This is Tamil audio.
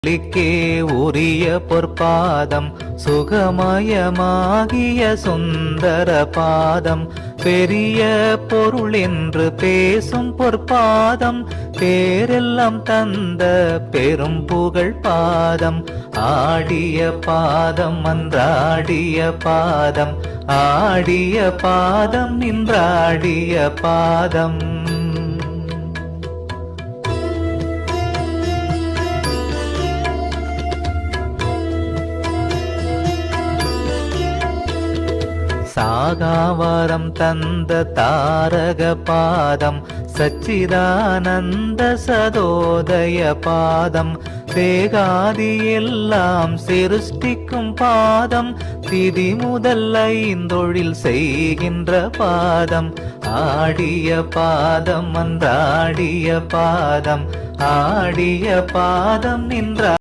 லிக்கே உரிய பொற்பாதம் சுகமயமாகிய சுந்தர பாதம் பெரிய பொருள் என்று பேசும் பொற்பாதம் பேரெல்லாம் தந்த பெரும் புகழ் பாதம் ஆடிய பாதம் அன்றாடிய பாதம் ஆடிய பாதம் நின்றாடிய பாதம் சாகாவரம் தந்த தாரக பாதம் சச்சிதானந்த சதோதய பாதம் வேகாதி எல்லாம் சிருஷ்டிக்கும் பாதம் திதி முதல் ஐந்தொழில் செய்கின்ற பாதம் ஆடிய பாதம் அன்றாடிய பாதம் ஆடிய பாதம் நின்ற